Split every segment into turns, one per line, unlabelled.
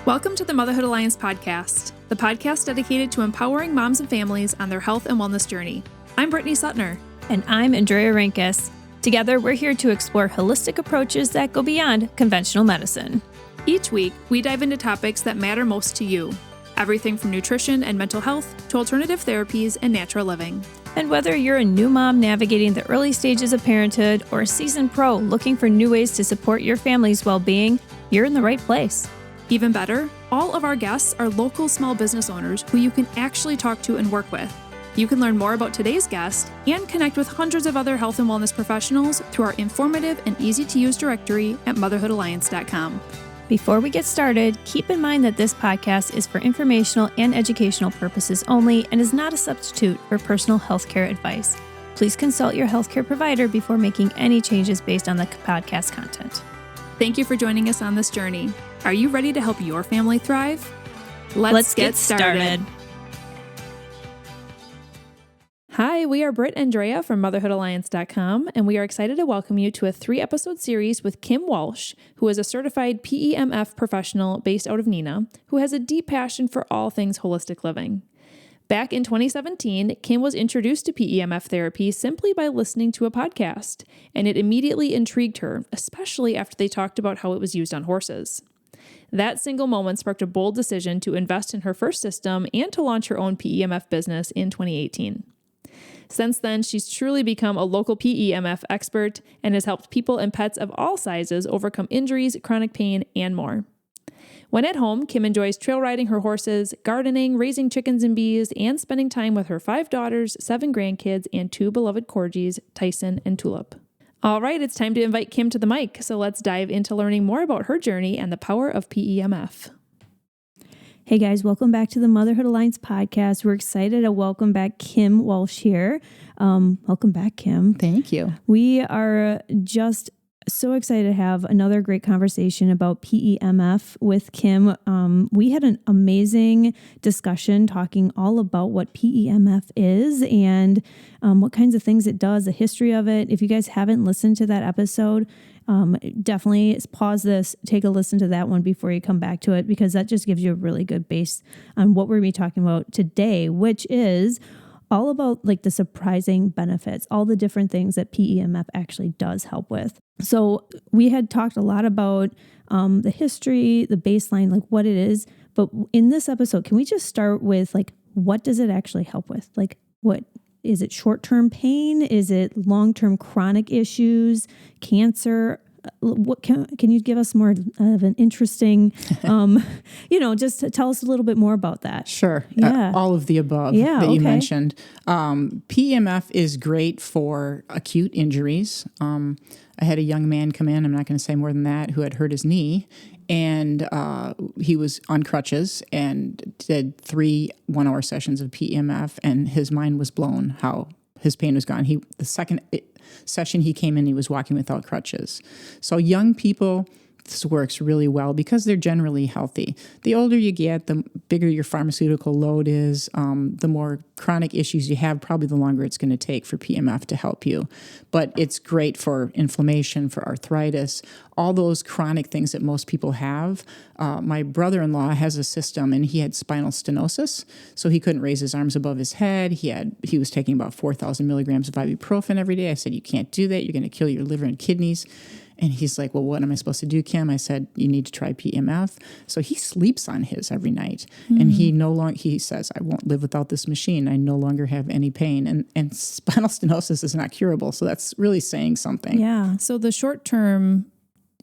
Welcome to the Motherhood Alliance podcast, the podcast dedicated to empowering moms and families on their health and wellness journey. I'm Brittany Suttner.
And I'm Andrea Rinkus. Together, we're here to explore holistic approaches that go beyond conventional medicine.
Each week, we dive into topics that matter most to you. Everything from nutrition and mental health to alternative therapies and natural living.
And whether you're a new mom navigating the early stages of parenthood or a seasoned pro looking for new ways to support your family's well-being, you're in the right place.
Even better, all of our guests are local small business owners who you can actually talk to and work with. You can learn more about today's guest and connect with hundreds of other health and wellness professionals through our informative and easy-to-use directory at motherhoodalliance.com.
Before we get started, keep in mind that this podcast is for informational and educational purposes only and is not a substitute for personal healthcare advice. Please consult your healthcare provider before making any changes based on the podcast content.
Thank you for joining us on this journey. Are you ready to help your family thrive? Let's get started. Hi, we are Britt and Andrea from motherhoodalliance.com, and we are excited to welcome you to a 3-episode series with Kim Walsh, who is a certified PEMF professional based out of Neenah, who has a deep passion for all things holistic living. Back in 2017, Kim was introduced to PEMF therapy simply by listening to a podcast, and it immediately intrigued her, especially after they talked about how it was used on horses. That single moment sparked a bold decision to invest in her first system and to launch her own PEMF business in 2018. Since then, she's truly become a local PEMF expert and has helped people and pets of all sizes overcome injuries, chronic pain, and more. When at home, Kim enjoys trail riding her horses, gardening, raising chickens and bees, and spending time with her 5 daughters, 7 grandkids, and 2 beloved corgis, Tyson and Tulip. All right, it's time to invite Kim to the mic, so let's dive into learning more about her journey and the power of PEMF.
Hey guys, welcome back to the Motherhood Alliance podcast. We're excited to welcome back Kim Walsh here. Welcome back, Kim.
Thank you.
We are just so excited to have another great conversation about PEMF with Kim. We had an amazing discussion talking all about what PEMF is and what kinds of things it does, the history of it. If you guys haven't listened to that episode, definitely pause this, take a listen to that one before you come back to it, because that just gives you a really good base on what we're going to be talking about today, which is all about like the surprising benefits, all the different things that PEMF actually does help with. So we had talked a lot about the history, the baseline, like what it is. But in this episode, can we just start with like, what does it actually help with? Like, what is it? Short-term pain? Is it long-term chronic issues, cancer? What can you give us more of an interesting, just to tell us a little bit more about that?
Sure.
Yeah.
All of the above that you mentioned. PEMF is great for acute injuries. I had a young man come in, I'm not going to say more than that, who had hurt his knee, and he was on crutches and did 3 one-hour sessions of PEMF, and his mind was blown how his pain was gone. The second session he came in, he was walking without crutches. So young people, this works really well because they're generally healthy. The older you get, the bigger your pharmaceutical load is, the more chronic issues you have, probably the longer it's going to take for PEMF to help you. But it's great for inflammation, for arthritis, all those chronic things that most people have. My brother-in-law has a system, and he had spinal stenosis, so he couldn't raise his arms above his head. He was taking about 4,000 milligrams of ibuprofen every day. I said, you can't do that. You're going to kill your liver and kidneys. And he's like, well, what am I supposed to do, Kim? I said, you need to try PEMF. So he sleeps on his every night. And he says, I won't live without this machine. I no longer have any pain. And spinal stenosis is not curable. So that's really saying something.
Yeah. So the short-term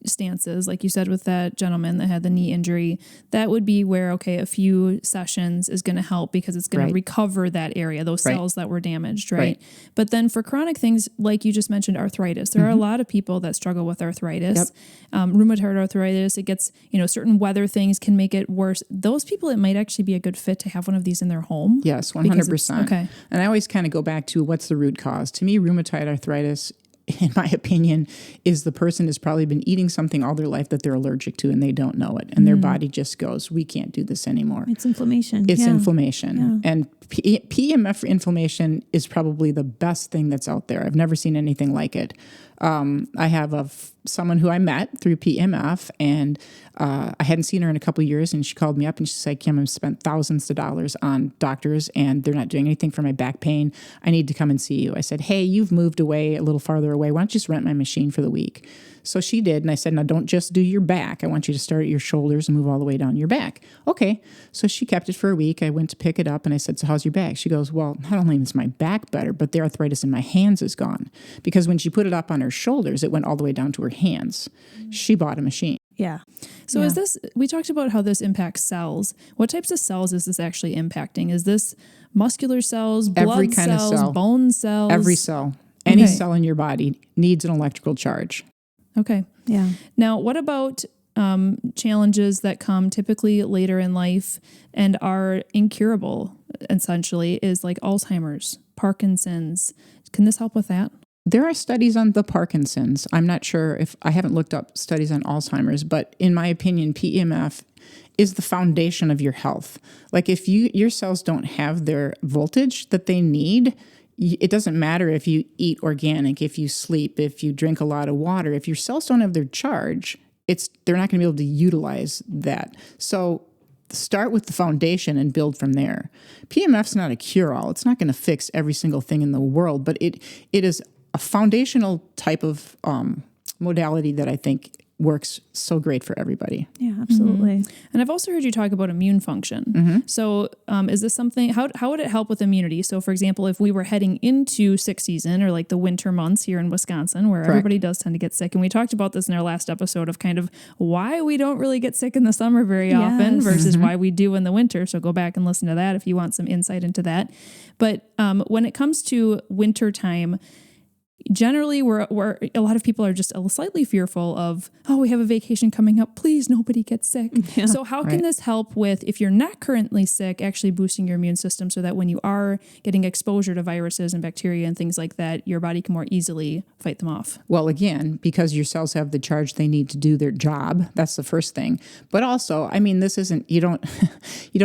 stances, like you said with that gentleman that had the knee injury, that would be where, a few sessions is going to help because it's going to recover that area, those cells that were damaged, right? But then for chronic things, like you just mentioned, arthritis, there are a lot of people that struggle with arthritis, rheumatoid arthritis. It gets, certain weather things can make it worse. Those people, it might actually be a good fit to have one of these in their home.
Yes, 100%. Okay. And I always kind of go back to what's the root cause. To me, rheumatoid arthritis, in my opinion, is the person has probably been eating something all their life that they're allergic to and they don't know it. And their body just goes, we can't do this anymore.
It's inflammation.
It's inflammation. Yeah. And PEMF for inflammation is probably the best thing that's out there. I've never seen anything like it. I have a someone who I met through PEMF, and I hadn't seen her in a couple of years, and she called me up and she said, Kim, I've spent thousands of dollars on doctors and they're not doing anything for my back pain. I need to come and see you. I said, hey, you've moved away a little farther away. Why don't you just rent my machine for the week? So she did, and I said, now don't just do your back. I want you to start at your shoulders and move all the way down your back. Okay. So she kept it for a week. I went to pick it up and I said, so how's your back? She goes, well, not only is my back better, but the arthritis in my hands is gone. Because when she put it up on her shoulders, it went all the way down to her hands. She bought a machine.
Yeah.
So is this, we talked about how this impacts cells. What types of cells is this actually impacting? Is this muscular cells, blood
Every kind
cells,
of cell.
bone cells?
Every cell. Any cell in your body needs an electrical charge.
Okay.
Yeah.
Now, what about challenges that come typically later in life and are incurable, essentially, is like Alzheimer's, Parkinson's. Can this help with that?
There are studies on the Parkinson's. I'm not sure if I haven't looked up studies on Alzheimer's, but in my opinion, PEMF is the foundation of your health. Like if your cells don't have their voltage that they need, it doesn't matter if you eat organic, if you sleep, if you drink a lot of water. If your cells don't have their charge, they're not going to be able to utilize that. So start with the foundation and build from there. PEMF's not a cure-all. It's not going to fix every single thing in the world, but it is a foundational type of modality that I think works so great for everybody.
Yeah, absolutely.
Mm-hmm. And I've also heard you talk about immune function.
Mm-hmm.
So is this something, how would it help with immunity? So for example, if we were heading into sick season or like the winter months here in Wisconsin, where everybody does tend to get sick. And we talked about this in our last episode of kind of why we don't really get sick in the summer very often versus why we do in the winter. So go back and listen to that if you want some insight into that. But when it comes to winter time, generally, we're a lot of people are just slightly fearful of, we have a vacation coming up. Please, nobody get sick. Yeah, so how can this help with, if you're not currently sick, actually boosting your immune system so that when you are getting exposure to viruses and bacteria and things like that, your body can more easily fight them off?
Well, again, because your cells have the charge they need to do their job. That's the first thing. But also, I mean, this isn't, you don't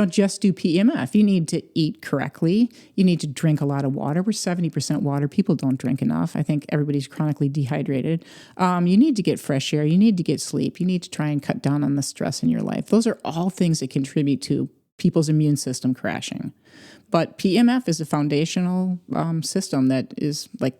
just do PEMF. You need to eat correctly. You need to drink a lot of water. We're 70% water. People don't drink enough. I think everybody's chronically dehydrated. You need to get fresh air. You need to get sleep. You need to try and cut down on the stress in your life. Those are all things that contribute to people's immune system crashing. But PEMF is a foundational system that is, like,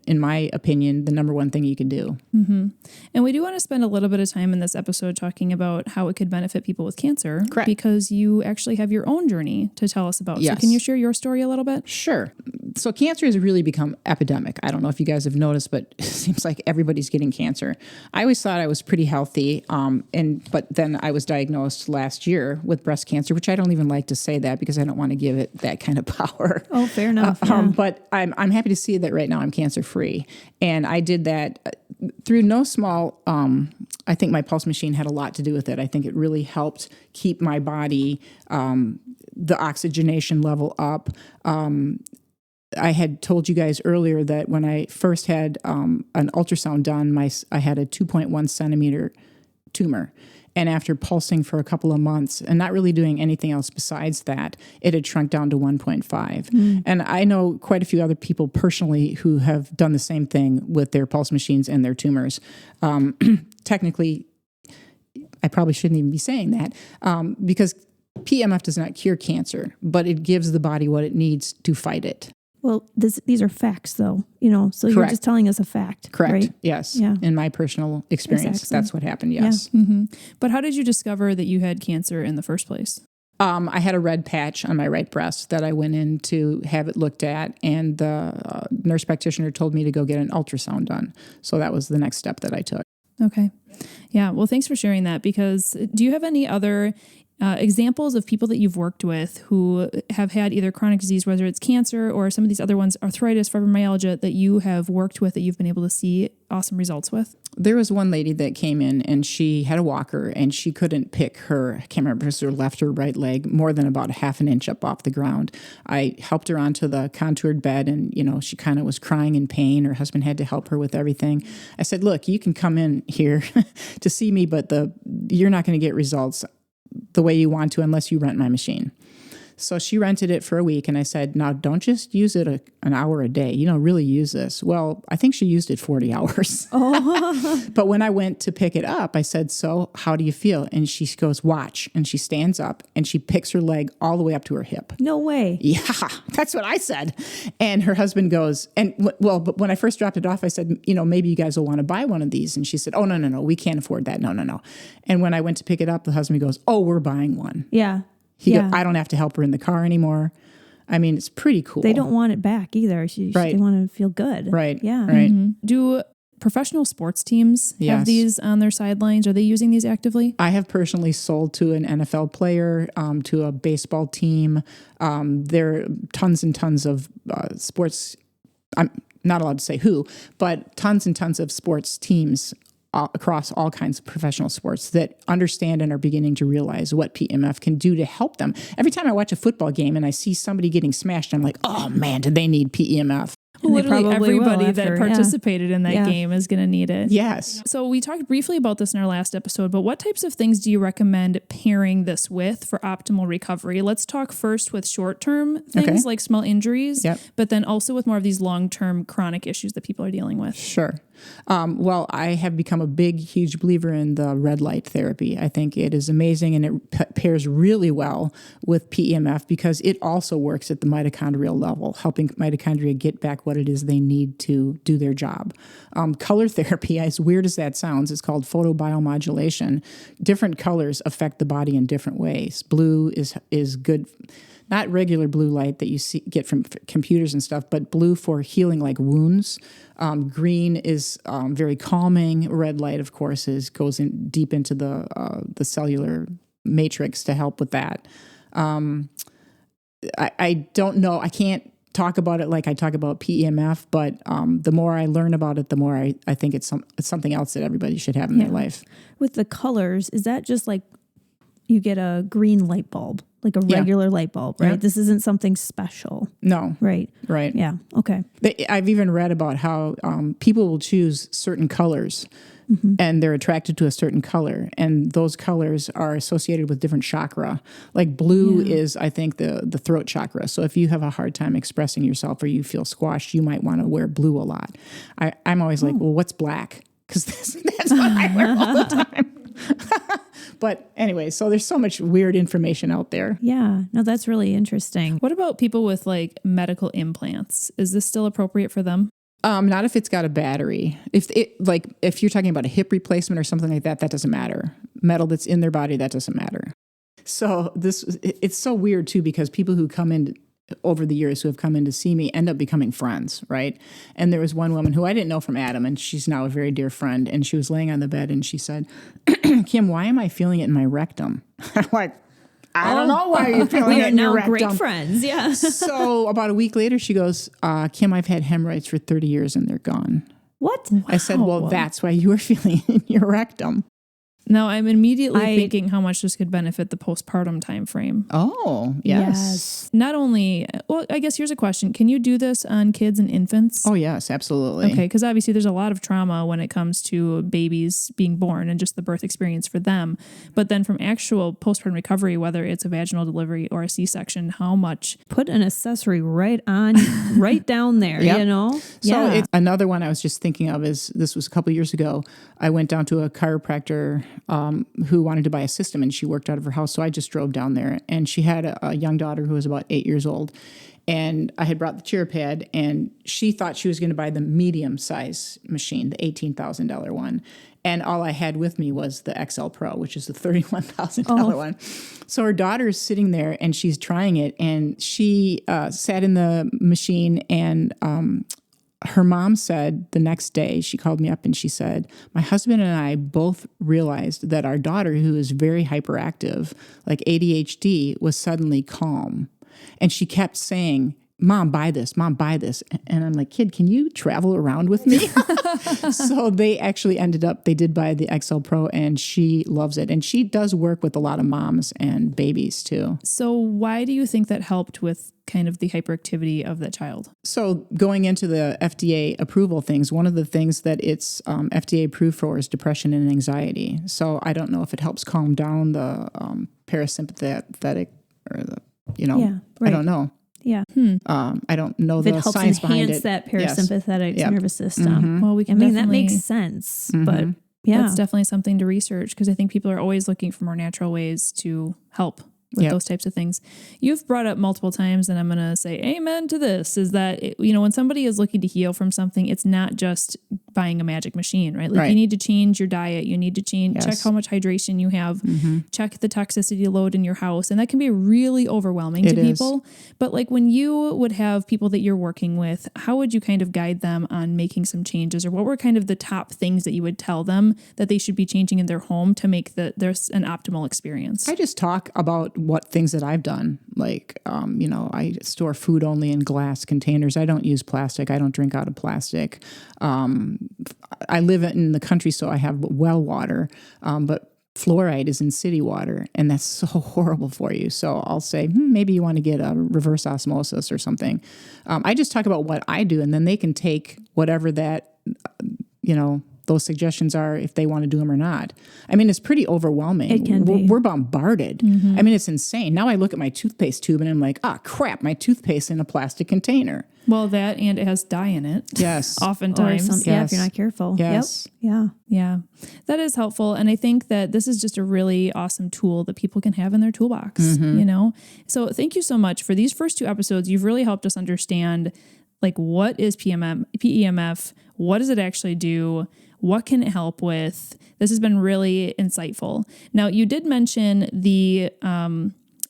in my opinion, the number one thing you can do.
Mm-hmm. And we do want to spend a little bit of time in this episode talking about how it could benefit people with cancer.
Correct.
Because you actually have your own journey to tell us about.
Yes.
So can you share your story a little bit?
Sure. So cancer has really become epidemic. I don't know if you guys have noticed, but it seems like everybody's getting cancer. I always thought I was pretty healthy, but then I was diagnosed last year with breast cancer, which I don't even like to say that because I don't want to give it that kind of power.
Oh, fair enough.
But I'm happy to see that right now I'm cancer-free. And I did that through no small, I think my pulse machine had a lot to do with it. I think it really helped keep my body, the oxygenation level up. I had told you guys earlier that when I first had an ultrasound done, I had a 2.1 centimeter tumor. And after pulsing for a couple of months and not really doing anything else besides that, it had shrunk down to 1.5. Mm. And I know quite a few other people personally who have done the same thing with their pulse machines and their tumors. Technically, I probably shouldn't even be saying that because PEMF does not cure cancer, but it gives the body what it needs to fight it.
Well, these are facts, though, so
Correct.
You're just telling us a fact.
Correct.
Right?
Yes.
Yeah.
In my personal experience,
Exactly.
that's what happened. Yes.
Yeah.
Mm-hmm. But how did you discover that you had cancer in the first place?
I had a red patch on my right breast that I went in to have it looked at, and the nurse practitioner told me to go get an ultrasound done. So that was the next step that I took.
Okay. Yeah. Well, thanks for sharing that, because do you have any other examples of people that you've worked with who have had either chronic disease, whether it's cancer or some of these other ones, arthritis, fibromyalgia, that you have worked with that you've been able to see awesome results with?
There was one lady that came in and she had a walker and she couldn't pick her, I can't remember if it was her left or right leg, more than about a half an inch up off the ground. I helped her onto the contoured bed and, she kind of was crying in pain. Her husband had to help her with everything. I said, look, you can come in here to see me, but you're not going to get results the way you want to unless you rent my machine. So she rented it for a week, and I said, now don't just use it an hour a day, really use this. Well, I think she used it 40 hours. But when I went to pick it up, I said, so how do you feel? And she goes, watch. And she stands up and she picks her leg all the way up to her hip.
No way.
Yeah, that's what I said. And her husband goes, but when I first dropped it off, I said, maybe you guys will want to buy one of these. And she said, oh, no, we can't afford that. No. And when I went to pick it up, the husband goes, oh, we're buying one.
Yeah.
Goes, I don't have to help her in the car anymore. I mean, it's pretty cool.
They don't want it back either. They want to feel good.
Right.
Yeah.
Right.
Mm-hmm. Do professional sports teams have these on their sidelines? Are they using these actively?
I have personally sold to an NFL player, to a baseball team. There are tons and tons of sports. I'm not allowed to say who, but tons and tons of sports teams across all kinds of professional sports that understand and are beginning to realize what PEMF can do to help them. Every time I watch a football game and I see somebody getting smashed, I'm like, oh man, do they need PEMF?
Literally everybody that participated in that game is going to need it.
Yes.
So we talked briefly about this in our last episode, but what types of things do you recommend pairing this with for optimal recovery? Let's talk first with short-term things like small injuries, but then also with more of these long-term chronic issues that people are dealing with.
Sure. Well, I have become a big, huge believer in the red light therapy. I think it is amazing, and it pairs really well with PEMF because it also works at the mitochondrial level, helping mitochondria get back what it is they need to do their job. Color therapy, as weird as that sounds, is called photobiomodulation. Different colors affect the body in different ways. Blue is good. Not regular blue light that you get from computers and stuff, but blue for healing like wounds. Green is very calming. Red light, of course, goes in deep into the cellular matrix to help with that. I don't know. I can't talk about it like I talk about PEMF, but the more I learn about it, the more I think it's something else that everybody should have in their life. With
the colors, is that just like you get a green light bulb? Like a regular light bulb, right? Yeah. This isn't something special.
No.
Right.
Right.
Yeah. Okay.
I've even read about how people will choose certain colors and they're attracted to a certain color. And those colors are associated with different chakra. Like blue is, I think, the throat chakra. So if you have a hard time expressing yourself or you feel squashed, you might want to wear blue a lot. I'm always like, well, what's black? Because that's what I wear all the time. But anyway, so there's so much weird information out there.
Yeah, no, that's really interesting.
What about people with like medical implants? Is this still appropriate for them?
Not if it's got a battery. If you're talking about a hip replacement or something like that, that doesn't matter. Metal that's in their body, that doesn't matter. So it's so weird too, because people who come in over the years who have come in to see me end up becoming friends, right? And there was one woman who I didn't know from Adam, and she's now a very dear friend, and she was laying on the bed and she said, Kim, why am I feeling it in my rectum? I'm like, I don't know why you're feeling it in your rectum.
We are now great friends, yeah.
So about a week later, she goes, Kim, I've had hemorrhoids for 30 years and they're gone.
What?
I said, well, that's why you were feeling it in your rectum.
Now, I'm immediately thinking how much this could benefit the postpartum time frame.
Oh, yes.
Not only, well, I guess here's a question. Can you do this on kids and infants?
Oh, yes, absolutely.
Okay, because obviously there's a lot of trauma when it comes to babies being born and just the birth experience for them. But then from actual postpartum recovery, whether it's a vaginal delivery or a C-section, how much?
Put an accessory right down there, you know?
So it's another one I was just thinking of is, this was a couple of years ago, I went down to a chiropractor who wanted to buy a system, and she worked out of her house. So I just drove down there, and she had a young daughter who was about 8 years old. And I had brought the chair pad, and she thought she was going to buy the medium size machine, the $18,000 one. And all I had with me was the XL Pro, which is the $31,000 one. So her daughter's sitting there and she's trying it, and she sat in the machine, and her mom said the next day, she called me up and she said, my husband and I both realized that our daughter, who is very hyperactive, like ADHD, was suddenly calm. And she kept saying, Mom, buy this. Mom, buy this. And I'm like, kid, can you travel around with me? So they actually they did buy the XL Pro, and she loves it. And she does work with a lot of moms and babies too.
So why do you think that helped with kind of the hyperactivity of the child?
So going into the FDA approval things, one of the things that it's FDA approved for is depression and anxiety. So I don't know if it helps calm down the parasympathetic or the
Yeah, right.
I don't know.
Yeah.
I don't know
If
the
it helps
science behind
enhance
it.
that
Yes.
parasympathetic
Yep.
nervous system.
Well, we can
that
definitely,
makes sense. But yeah,
that's definitely something to research, because I think people are always looking for more natural ways to help with those types of things. You've brought up multiple times, and I'm going to say amen to this, is that, when somebody is looking to heal from something, it's not just buying a magic machine, right? Like you need to change your diet. You need to check how much hydration you have, check the toxicity load in your house. And that can be really overwhelming to people. But like when you would have people that you're working with, how would you kind of guide them on making some changes, or what were kind of the top things that you would tell them that they should be changing in their home to make there's an optimal experience?
I just talk about what things that I've done. Like, I store food only in glass containers. I don't use plastic. I don't drink out of plastic. I live in the country, so I have well water, but fluoride is in city water, and that's so horrible for you. So I'll say, maybe you want to get a reverse osmosis or something. I just talk about what I do, and then they can take whatever that, those suggestions are, if they want to do them or not. I mean, it's pretty overwhelming.
It can be.
We're bombarded. I mean, it's insane. Now I look at my toothpaste tube and I'm like, crap, my toothpaste in a plastic container.
Well, that, and it has dye in it.
Yes.
Oftentimes.
Yeah, if you're not careful.
Yes.
Yep.
Yeah. That is helpful. And I think that this is just a really awesome tool that people can have in their toolbox, So thank you so much for these first 2 episodes. You've really helped us understand, like, what is PEMF? What does it actually do? What can it help with? This has been really insightful. Now, you did mention the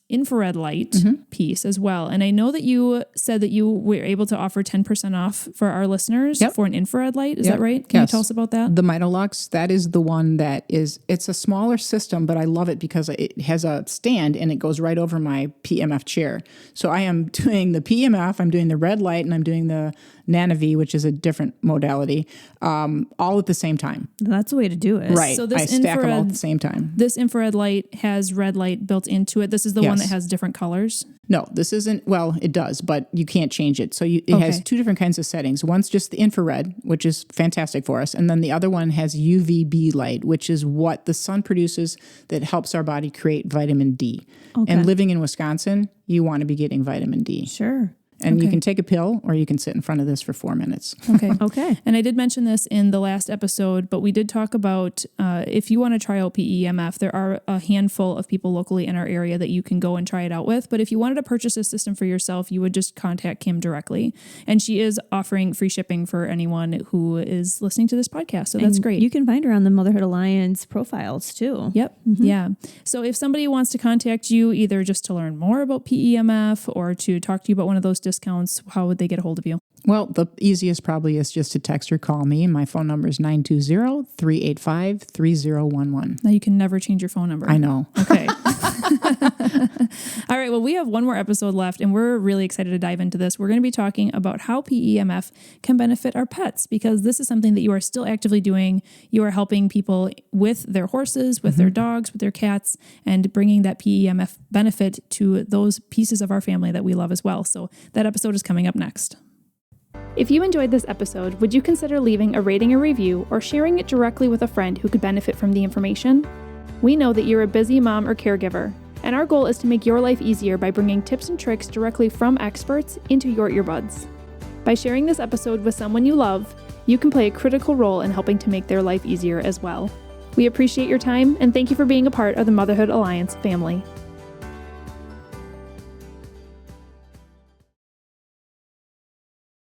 infrared light piece as well. And I know that you said that you were able to offer 10% off for our listeners for an infrared light. Is that right? Can you tell us about that?
The Mitolux, that is the one that it's a smaller system, but I love it because it has a stand and it goes right over my PEMF chair. So I am doing the PEMF, I'm doing the red light, and I'm doing the Neenah, which is a different modality, all at the same time.
That's the way to do it.
Right.
So this
I stack them all at the same time.
This infrared light has red light built into it. This is the one that has different colors.
No, this isn't. Well, it does, but you can't change it. So it has 2 different kinds of settings. One's just the infrared, which is fantastic for us. And then the other one has UVB light, which is what the sun produces that helps our body create vitamin D. Okay. And living in Wisconsin, you want to be getting vitamin D.
Sure.
And you can take a pill, or you can sit in front of this for 4 minutes.
Okay.
Okay.
And I did mention this in the last episode, but we did talk about if you want to try out PEMF, there are a handful of people locally in our area that you can go and try it out with. But if you wanted to purchase a system for yourself, you would just contact Kim directly. And she is offering free shipping for anyone who is listening to this podcast. So that's great.
You can find her on the Motherhood Alliance profiles too.
Yep. Yeah. So if somebody wants to contact you, either just to learn more about PEMF or to talk to you about one of those discounts, how would they get a hold of you?
Well, the easiest probably is just to text or call me. My phone number is 920-385-3011.
Now you can never change your phone number.
I know.
Okay. All right. Well, we have one more episode left, and we're really excited to dive into this. We're going to be talking about how PEMF can benefit our pets, because this is something that you are still actively doing. You are helping people with their horses, with their dogs, with their cats, and bringing that PEMF benefit to those pieces of our family that we love as well. So that episode is coming up next. If you enjoyed this episode, would you consider leaving a rating or review, or sharing it directly with a friend who could benefit from the information? We know that you're a busy mom or caregiver, and our goal is to make your life easier by bringing tips and tricks directly from experts into your earbuds. By sharing this episode with someone you love, you can play a critical role in helping to make their life easier as well. We appreciate your time, and thank you for being a part of the Motherhood Alliance family.